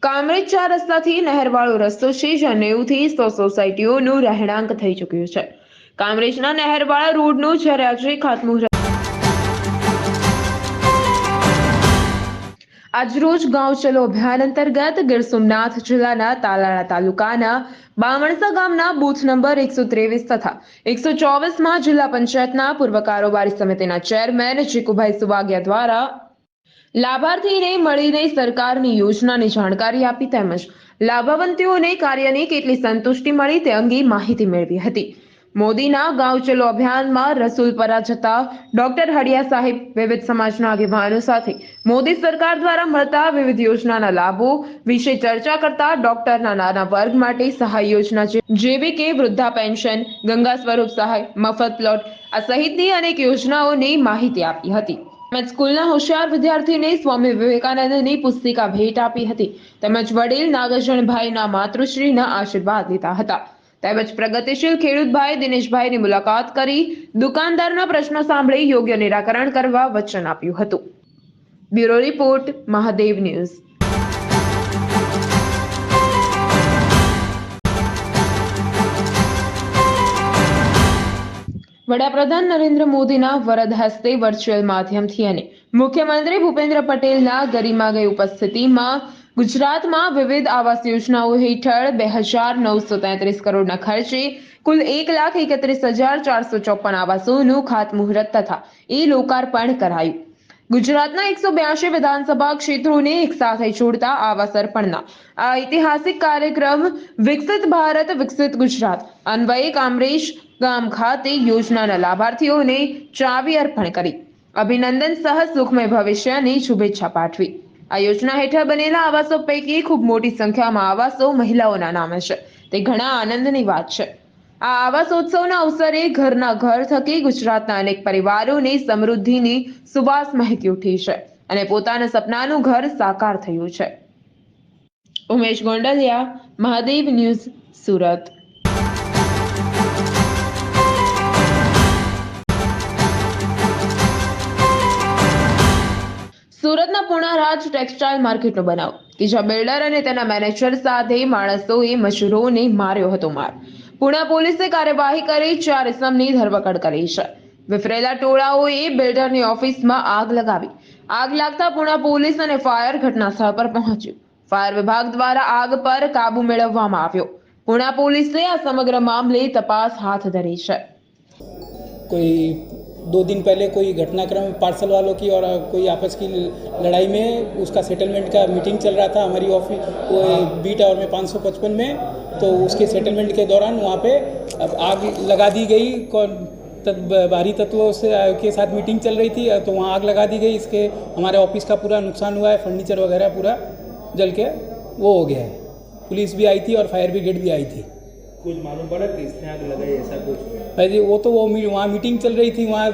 કામરેજ 4 રસ્તાથી નહેરવાળો રસ્તો છે, જ્યાં 90 થી 100 સોસાયટીઓનું રહેણાંક થઈ ચૂક્યું છે. કામરેજના નહેરવાળા રોડનું જ્યારે આજે ખાતમુહૂર્ત આજરોજ ગાંવ ચલો અભિયાન અંતર્ગત ગીર સોમનાથ જિલ્લાના તાલાળા તાલુકાના બામણસા ગામના બૂથ નંબર 123 તથા 124માં જિલ્લા પંચાયતના પૂર્વ કારોબારી સમિતિના ચેરમેન જીકુભાઈ સુવાગિયા દ્વારા લાભાર્થીને મળીને સરકારની યોજનાની જાણકારી આપી તેમજ લાભાવંતીઓને કાર્યની કેટલી સંતુષ્ટિ મળી તે અંગે માહિતી મેળવી હતી. મોદીના ગાંવ ચલો અભિયાનમાં રસુલપરા જતા ડોક્ટર હડિયા સાહેબ વિવિધ સમાજના આગેવાનો સાથે મોદી સરકાર દ્વારા મળતા વિવિધ યોજનાના લાભો વિશે ચર્ચા કરતા ડોક્ટરના નાના વર્ગ માટે સહાય યોજના જેવી કે વૃદ્ધા પેન્શન, ગંગા સ્વરૂપ સહાય, મફત પ્લોટ આ સહિતની અનેક યોજનાઓની માહિતી આપી હતી. તેમજ સ્કૂલના હોશિયાર વિદ્યાર્થીને સ્વામી વિવેકાનંદની પુસ્તિકા ભેટ આપી હતી. તેમજ વડીલ નાગજણભાઈના માતૃશ્રીના આશીર્વાદ લીધા હતા. તેમજ પ્રગતિશીલ ખેડૂતભાઈ દિનેશભાઈની મુલાકાત કરી દુકાનદારના પ્રશ્નો સાંભળી યોગ્ય નિરાકરણ કરવા વચન આપ્યું હતું. Bureau report, Mahadev news. વડાપ્રધાન નરેન્દ્ર મોદીના વરદ હસ્તે વર્ચ્યુઅલ માધ્યમથી અને મુખ્યમંત્રી ભૂપેન્દ્ર પટેલના ગરિમામય ઉપસ્થિતિમાં ગુજરાતમાં વિવિધ આવાસ યોજનાઓ હેઠળ 2,933 કરોડના ખર્ચે કુલ 1,31,454 આવાસોનું ખાતમુહૂર્ત તથા લોકાર્પણ કરાયું. ગુજરાતના 182 વિધાનસભા ક્ષેત્રોને એકસાથે જોડતા આવાસ અર્પણના આ ઐતિહાસિક કાર્યક્રમ વિકસિત ભારત વિકસિત ગુજરાત અન્વયે કામરેજ ગામ ખાતે યોજનાના લાભાર્થીઓને ચાવી અર્પણ કરી અભિનંદન સહ સુખમય ભવિષ્યની શુભેચ્છા પાઠવી. આ યોજના હેઠળ બનેલા આવાસો પૈકી ખૂબ મોટી સંખ્યામાં આવાસો મહિલાઓના નામે છે. તે ઘણા આનંદની વાત છે. આ આવાસોત્સવના અવસરે ઘરના ઘર થકી ગુજરાતના અનેક પરિવારોને સમૃદ્ધિની સુવાસ મહેકી ઉઠી છે અને પોતાના સપનાનું ઘર સાકાર થયું છે. ઉમેશ ગોંડલિયા, મહાદેવ ન્યૂઝ, સુરત. સુરતના પુણારાજ ટેક્સટાઇલ માર્કેટનો બનાવ કે જ્યાં બિલ્ડર અને તેના મેનેજર સાથે માણસોએ મજૂરોને માર્યો હતો માર. પુણા પોલીસે કાર્યવાહી કરી 4 ઇસમની ધરપકડ કરી છે. વિફરેલા ટોળાઓએ બિલ્ડરની ઓફિસમાં આગ લગાવી. આગ લાગતા પુણા પોલીસ અને ફાયર ઘટના સ્થળ પર પહોંચ્યું. ફાયર વિભાગ દ્વારા આગ પર કાબુ મેળવવામાં આવ્યો. પુણા પોલીસે આ સમગ્ર मामले तपास हाथ धरी है. कोई 2 दिन पहले कोई घटनाक्रम पार्सल वालों की और कोई आपस की लड़ाई में उसका सेटलमेंट का मीटिंग चल रहा था हमारी ऑफिस वो बी टावर में 555 में. तो उसके सेटलमेंट के दौरान वहाँ पे अब आग लगा दी गई. बाहरी तत्वों से के साथ मीटिंग चल रही थी तो वहाँ आग लगा दी गई. इसके हमारे ऑफिस का पूरा नुकसान हुआ है. फर्नीचर वगैरह पूरा जल के वो हो गया है. पुलिस भी आई थी और फायर ब्रिगेड भी आई थी. कुछ मालूम पड़ा कि इसने आग लगाई ऐसा कुछ? भाई वो तो वो वहाँ मीटिंग चल रही थी. वहाँ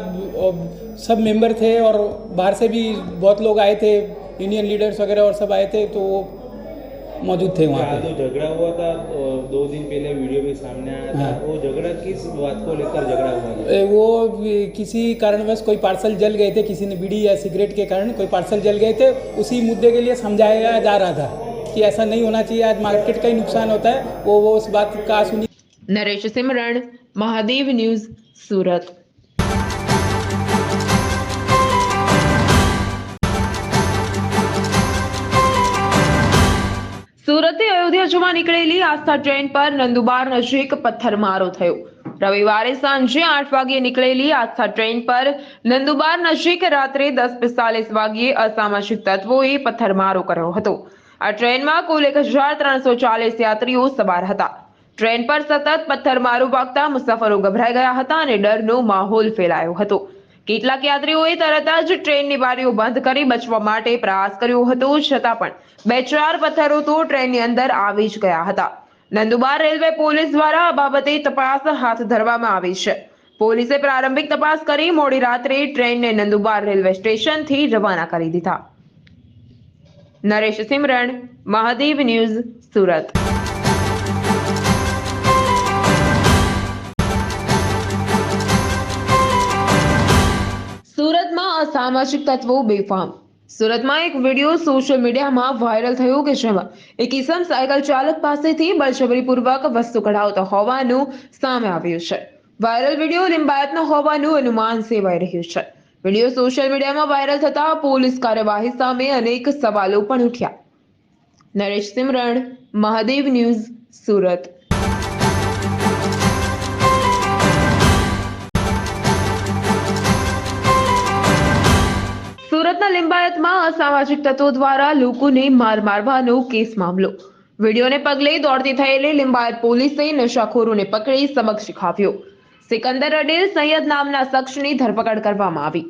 सब मेंबर थे और बाहर से भी बहुत लोग आए थे. यूनियन लीडर्स वगैरह और सब आए थे तो वो मौजूद थे वहाँ पे. जो झगड़ा हुआ था 2 दिन पहले वीडियो भी सामने आया था. वो झगड़ा किस बात को लेकर झगड़ा हुआ था? वो किसी कारणवश कोई पार्सल जल गए थे. किसी ने बीड़ी या सिगरेट के कारण कोई पार्सल जल गए थे. उसी मुद्दे के लिए समझाया जा रहा था कि ऐसा नहीं होना चाहिए. आज मार्केट का ही नुकसान होता है. वो उस बात का सुनी. नरेश सिमरण, महादेव न्यूज, सूरत. સુરતથી અયોધ્યા જવા નીકળેલી આસ્થા ટ્રેન પર નંદુબાર નજીક પથ્થરમારો થયો. રવિવારે સાંજે 8 વાગ્યે નીકળેલી આસ્થા ટ્રેન પર નંદુબાર નજીક રાત્રે 10:45 વાગ્યે અસામાજિક તત્વોએ પથ્થરમારો કર્યો હતો. આ ટ્રેનમાં કુલ 1,340 યાત્રીઓ સવાર હતા. ટ્રેન પર સતત પથ્થરમારો વાગતા મુસાફરો ગભરાઈ ગયા હતા અને ડરનો માહોલ ફેલાયો હતો. કેટલાક યાત્રીઓએ તરત જ ટ્રેનની બારીઓ બંધ કરી બચવા માટે પ્રયાસ કર્યો હતો, છતાં પણ 2-4 પથ્થરો તો ટ્રેનની અંદર આવી જ ગયા હતા. નંદુબાર રેલવે પોલીસ દ્વારા આ બાબતે તપાસ હાથ ધરવામાં આવી છે. પોલીસે પ્રારંભિક તપાસ કરી મોડી રાત્રે ટ્રેનને નંદુબાર રેલવે સ્ટેશનથી રવાના કરી દીધા. નરેશ સિમરણ, મહાદેવ ન્યૂઝ, સુરત. સુરતમાં અસામાજિક તત્વો બેફામ. સુરતમાં એક વિડીયો સોશિયલ મીડિયામાં વાયરલ થયો કે જેમાં એક ઇસમ સાયકલ ચાલક પાસેથી બળજબરીપૂર્વક વસ્તુ કઢાવતો હોવાનું સામે આવ્યું છે. વાયરલ વિડીયો લિંબાયતનો હોવાનું અનુમાન સેવાઈ રહ્યું છે. વિડીયો સોશિયલ મીડિયામાં વાયરલ થતા પોલીસ કાર્યવાહી સામે અનેક સવાલો પણ ઉઠ્યા. નરેશ સિમરણ, મહાદેવ ન્યૂઝ, સુરત. સુરતના લિંબાયતમાં અસામાજિક તત્વો દ્વારા લોકોને મારવાનો કેસ મામલો. વિડીયોને પગલે દોડતી થયેલી લિંબાયત પોલીસે નશાખોરોને પકડી સબક શીખવ્યો. સિકંદર અડેલ સૈયદ નામના શખ્સની ધરપકડ કરવામાં આવી.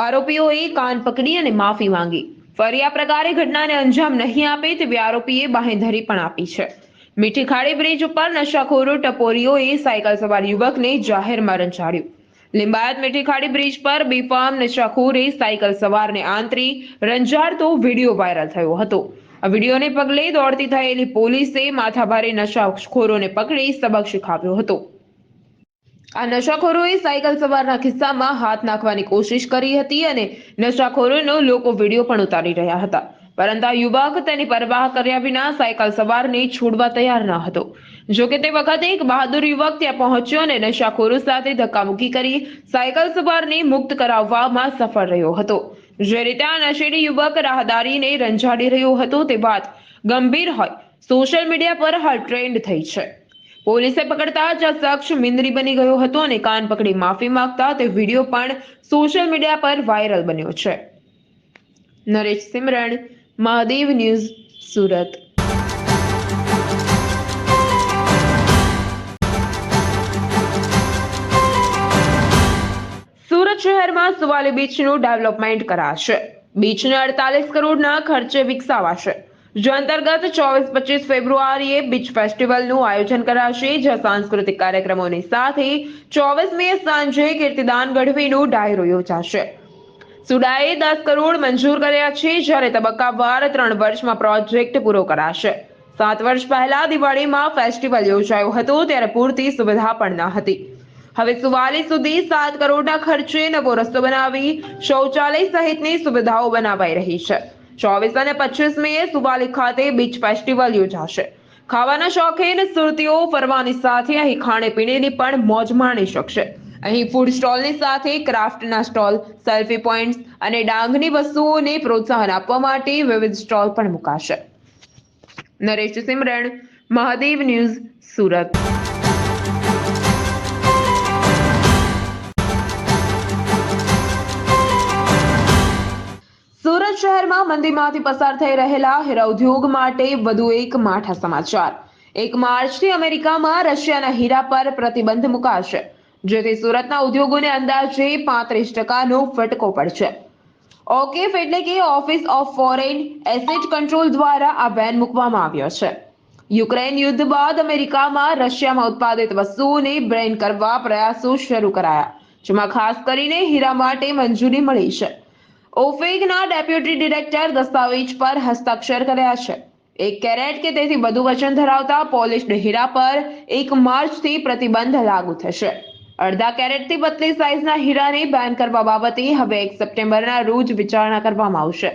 આરોપીઓએ કાન પકડી અને માફી માંગી. ફરી આ પ્રકારે ઘટનાને અંજામ નહીં આપે તેવી આરોપીએ બાંહેધરી પણ આપી છે. મીઠી ખાડી બ્રિજ ઉપર નશાખોરો ટપોરીઓએ સાયકલ સવાર યુવકને જાહેરમાં રંજાડ્યું. લિંબાયત મીઠી ખાડી બ્રિજ પર બેફામ નશાખોરે સાયકલ સવારને આંતરી રંજાડતો વિડીયો વાયરલ થયો હતો. આ વિડીયોને પગલે દોડતી થયેલી પોલીસે માથાભારે નશાખોરોને પકડી સબક શીખવ્યો હતો. આ નશાખોરોએ સાયકલ સવારના ખિસ્સામાં હાથ નાખવાની કોશિશ કરી હતી અને નશાખોરોનો લોકો વિડીયો પણ ઉતારી રહ્યા હતા. પરંતુ આ યુવક તેની પરવાહ કર્યા વિના સાયકલ સવારને છોડવા તૈયાર ન હતો. જોકે તે વખતે એક બહાદુર યુવક ત્યાં પહોંચ્યો અને નશાખોરો સાથે ધક્કામુક્કી કરી સાયકલ સવારને મુક્ત કરાવવામાં સફળ રહ્યો હતો. જે રીતે આ નશેડી યુવક રાહદારીને રંજાડી રહ્યો હતો તે વાત ગંભીર હોય સોશિયલ મીડિયા પર હાલ ટ્રેન્ડ થઈ છે. પોલીસે પકડતા જ આ શખ્સ મિંદરી બની ગયો હતો અને કાન પકડી માફી માંગતા તે વિડીયો પણ સોશિયલ મીડિયા પર વાયરલ બન્યો છે. નરેશ સિમરણ, મહાદેવ ન્યૂઝ, સુરત. સુરત શહેરમાં સુવાલી બીચનું ડેવલપમેન્ટ કરાશે. બીચને 48 કરોડના ખર્ચે વિકસાવાશે. જે અંતર્ગત 24-25 ફેબ્રુઆરીએ બીચ ફેસ્ટિવલનું આયોજન કરાશે, જ્યાં સાંસ્કૃતિક કાર્યક્રમોની સાથે 24 મે સાંજે કીર્તિદાન ગઢવીનો ડાયરો યોજાશે. સુડાએ 10 કરોડ મંજૂર કર્યા છે, જ્યારે તબક્કાવાર 3 વર્ષમાં પ્રોજેક્ટ પૂરો કરાશે. 7 વર્ષ પહેલા દિવાળીમાં ફેસ્ટિવલ યોજાયો હતો ત્યારે પૂરતી સુવિધા પણ ન હતી. હવે સુવાલી સુધી 7 કરોડના ખર્ચે નવો રસ્તો બનાવી શૌચાલય સહિતની સુવિધાઓ બનાવાઈ રહી છે. 24 અને 25 મે સુવાલી ખાતે બીચ ફેસ્ટિવલ યોજાશે. ખાવાના શોખીન સુરતીઓ ફરવાની સાથે અહીં ખાણીપીણીની પણ મોજ માણી શકશે. અહીં ફૂડ સ્ટોલની સાથે ક્રાફ્ટના સ્ટોલ, સેલ્ફી પોઈન્ટ્સ અને ડાંગની વસ્તુઓને પ્રોત્સાહન આપવા માટે વિવિધ સ્ટોલ પણ મુકાશે. નરેશ સિમરણ, મહાદેવ ન્યૂઝ, સુરત. સુરત શહેરમાં મંદીમાંથી પસાર થઈ રહેલા હીરા ઉદ્યોગ માટે વધુ એક માઠા સમાચાર. 1 માર્ચથી અમેરિકામાં રશિયાના હીરા પર પ્રતિબંધ મુકાશે, જેથી સુરતના ઉદ્યોગોને અંદાજે 35% ફટકો પડશે. ઓકેફ એટલે કે office of foreign asset control દ્વારા આ બેન મૂકવામાં આવ્યો છે. યુક્રેન યુદ્ધ બાદ અમેરિકામાં રશિયામાં ઉત્પાદિત વસ્તુઓને બેન કરવા પ્રયાસો શરૂ કરાયા, જેમાં ખાસ કરીને હીરા માટે મંજૂરી મળી છે. ઓફેગના ડેપ્યુટી ડિરેક્ટર દસ્તાવેજ પર હસ્તાક્ષર કર્યા છે. 1 કેરેટ કે તેથી વધુ વજન ધરાવતા પોલિશ્ડ હીરા પર 1 માર્ચથી પ્રતિબંધ લાગુ થશે. 1/2 કેરેટથી પતલી સાઇઝના હીરાને બેન કરવા બાબતે હવે 1 સપ્ટેમ્બરના રોજ વિચારણા કરવામાં આવશે.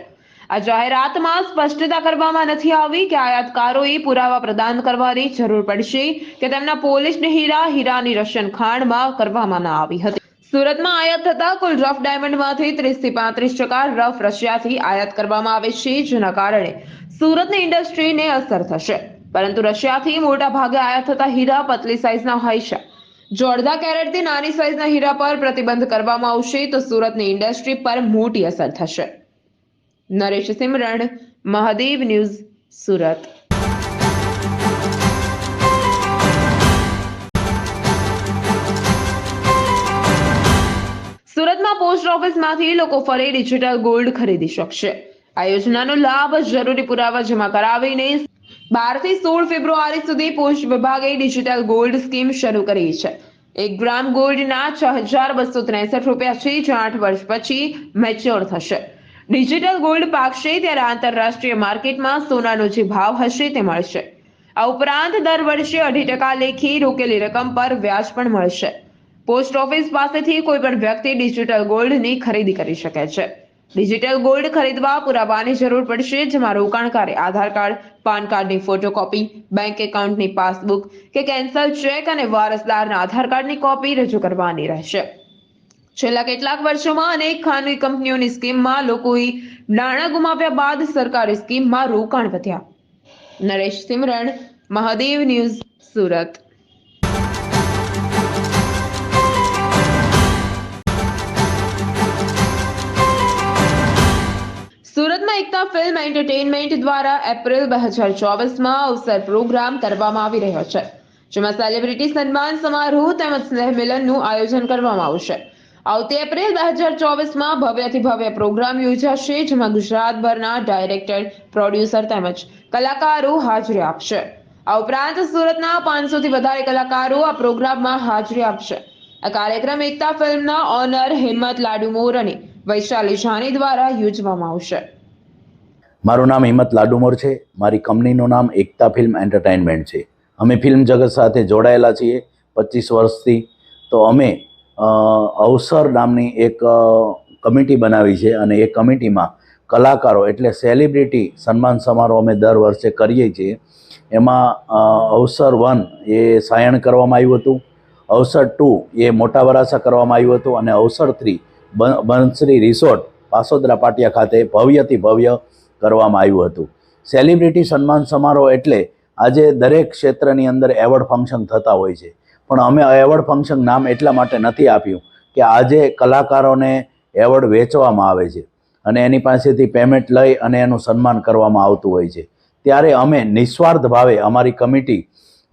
આ જાહેરાતમાં સ્પષ્ટતા કરવામાં નથી આવી કે આયાતકારોએ પુરાવા પ્રદાન કરવાની જરૂર પડશે કે તેમના પોલિશ્ડ હીરાની રશિયન ખાણમાં કરવામાં ન આવી હતી. સુરતમાં આયાત થતા કુલ રફ ડાયમંડમાંથી 30 થી 35% રફ રશિયાથી આયાત કરવામાં આવે છે, જેના કારણે સુરતની ઇન્ડસ્ટ્રીને અસર થશે. પરંતુ રશિયાથી મોટા ભાગે આયાત થતા હીરા પતલી સાઇઝના હોય છે. જો 1/2 કેરેટથી નાની સાઇઝના હીરા પર પ્રતિબંધ કરવામાં આવશે તો સુરતની ઇન્ડસ્ટ્રી પર મોટી અસર થશે. નરેશ સિમરણ, મહાદેવ ન્યૂઝ, સુરત. સુરતમાં પોસ્ટ ઓફિસમાંથી લોકો ફરી ડિજિટલ ગોલ્ડ ખરીદી શકશે. આ યોજનાનો લાભ જરૂરી પુરાવા જમા કરાવીને 12 થી 16 ફેબ્રુઆરી સુધી પોસ્ટ વિભાગે ડિજિટલ ગોલ્ડ સ્કીમ શરૂ કરી છે. 1 ગ્રામ ગોલ્ડના 6,263 રૂપિયા છે, જે 8 વર્ષ પછી મેચ્યોર થશે. ડિજિટલ ગોલ્ડ પાકશે ત્યારે આંતરરાષ્ટ્રીય માર્કેટમાં સોનાનો જે ભાવ હશે તે મળશે. આ ઉપરાંત દર વર્ષે 2.5% લેખી રોકેલી રકમ પર વ્યાજ પણ મળશે. પોસ્ટ ઓફિસ પાસેથી કોઈ પણ વ્યક્તિ ડિજિટલ ગોલ્ડની ખરીદી કરી શકે છે. ડિજિટલ ગોલ્ડ ખરીદવા પુરાવાની જરૂર પડશે, જેમાં રોકાણકારે આધાર કાર્ડ, પાન કાર્ડની ફોટોકોપી, બેંક એકાઉન્ટની પાસબુક કે કેન્સલ ચેક અને વારસદારના આધાર કાર્ડની કોપી રજૂ કરવાની રહેશે. છેલ્લા કેટલાક વર્ષોમાં અનેક ખાનગી કંપનીઓની સ્કીમમાં લોકોએ નાણાં ગુમાવ્યા બાદ સરકારી સ્કીમમાં રોકાણ વધ્યા. નરેશ સિમરણ, મહાદેવ ન્યૂઝ, સુરત. સુરતમાં એકતા ફિલ્મ એન્ટરટેનમેન્ટ દ્વારા એપ્રિલ 2024માં અવસર પ્રોગ્રામ કરવામાં આવી રહ્યો છે, જેમાં સેલિબ્રિટી સન્માન સમારોહ તેમજ સ્નેહ મિલનનું આયોજન કરવામાં આવશે. આવતી એપ્રિલ 2024માં ભવ્યથી ભવ્ય પ્રોગ્રામ યોજાશે, જેમાં ગુજરાતભરના ડાયરેક્ટર, પ્રોડ્યુસર તેમજ કલાકારો હાજરી આપશે. આ ઉપરાંત સુરતના 500થી વધારે કલાકારો આ પ્રોગ્રામમાં હાજરી આપશે. આ કાર્યક્રમ એકતા ફિલ્મના ઓનર હિંમત લાડુમોર અને વૈશાલી જાની દ્વારા યોજવામાં આવશે. મારું નામ હિંમત લાડુમોર છે. મારી કંપનીનું નામ એકતા ફિલ્મ એન્ટરટેનમેન્ટ છે. અમે ફિલ્મ જગત સાથે જોડાયેલા છીએ 25 વર્ષથી. તો અમે અવસર નામની એક કમિટી બનાવી છે અને એ કમિટીમાં કલાકારો એટલે સેલિબ્રિટી સન્માન સમારોહ અમે દર વર્ષે કરીએ છીએ. એમાં અવસર 1 એ સાયણ કરવામાં આવ્યું હતું, અવસર 2 એ મોટા વરાસા કરવામાં આવ્યું હતું અને અવસર 3 બંસરી રિસોર્ટ પાસોદરા પાટિયા ખાતે ભવ્યથી ભવ્ય કરવામાં આવ્યું હતું. સેલિબ્રિટી સન્માન સમારોહ એટલે આજે દરેક ક્ષેત્રની અંદર એવોર્ડ ફંક્શન થતા હોય છે, પણ અમે એવોર્ડ ફંક્શન નામ એટલા માટે નથી આપ્યું કે આજે કલાકારોને એવોર્ડ વેચવામાં આવે છે અને એની પાસેથી પેમેન્ટ લઈ અને એનું સન્માન કરવામાં આવતું હોય છે. ત્યારે અમે નિસ્વાર્થ ભાવે અમારી કમિટી,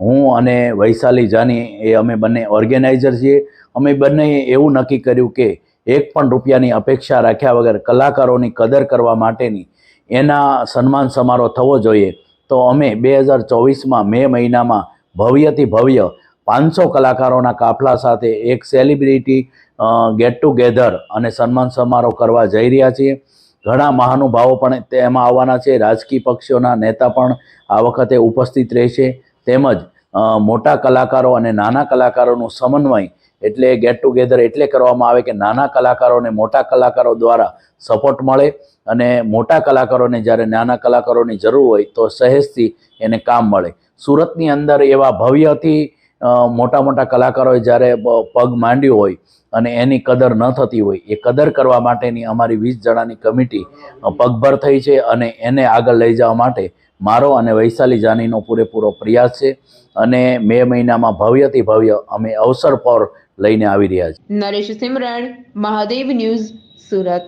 હું અને વૈશાલી જાની એ અમે બંને ઓર્ગેનાઇઝર છીએ. અમે બંનેએ એવું નક્કી કર્યું કે 1 પણ રૂપિયાની અપેક્ષા રાખ્યા વગર કલાકારોની કદર કરવા માટેની એના સન્માન સમારોહ થવો જોઈએ. તો અમે 2024માં મે મહિનામાં ભવ્યથી ભવ્ય 500 કલાકારોના કાફલા સાથે એક સેલિબ્રિટી ગેટ ટુગેધર અને સન્માન સમારોહ કરવા જઈ રહ્યા છીએ. ઘણા મહાનુભાવો પણ તેમાં આવવાના છે. રાજકીય પક્ષોના નેતા પણ આ વખતે ઉપસ્થિત રહેશે. તેમજ મોટા કલાકારો અને નાના કલાકારોનું સમન્વય એટલે ગેટ ટુગેધર એટલે કરવામાં આવે કે નાના કલાકારોને મોટા કલાકારો દ્વારા સપોર્ટ મળે અને મોટા કલાકારોને જ્યારે નાના કલાકારોની જરૂર હોય તો સહેજથી એને કામ મળે. સુરતની અંદર એવા ભવ્યથી મોટા મોટા કલાકારોએ જ્યારે પગ માંડ્યો હોય અને એની કદર ન થતી હોય, એ કદર કરવા માટેની અમારી 20 જણાની કમિટી પગભર થઈ છે અને એને આગળ લઈ જવા માટે મારો અને વૈશાલી જાનીનો પૂરેપૂરો પ્રયાસ છે અને મે મહિનામાં ભવ્યથી ભવ્ય અમે અવસર પર લઈને આવી રહ્યા છીએ. નરેશ સિમરણ, મહાદેવ ન્યૂઝ, સુરત.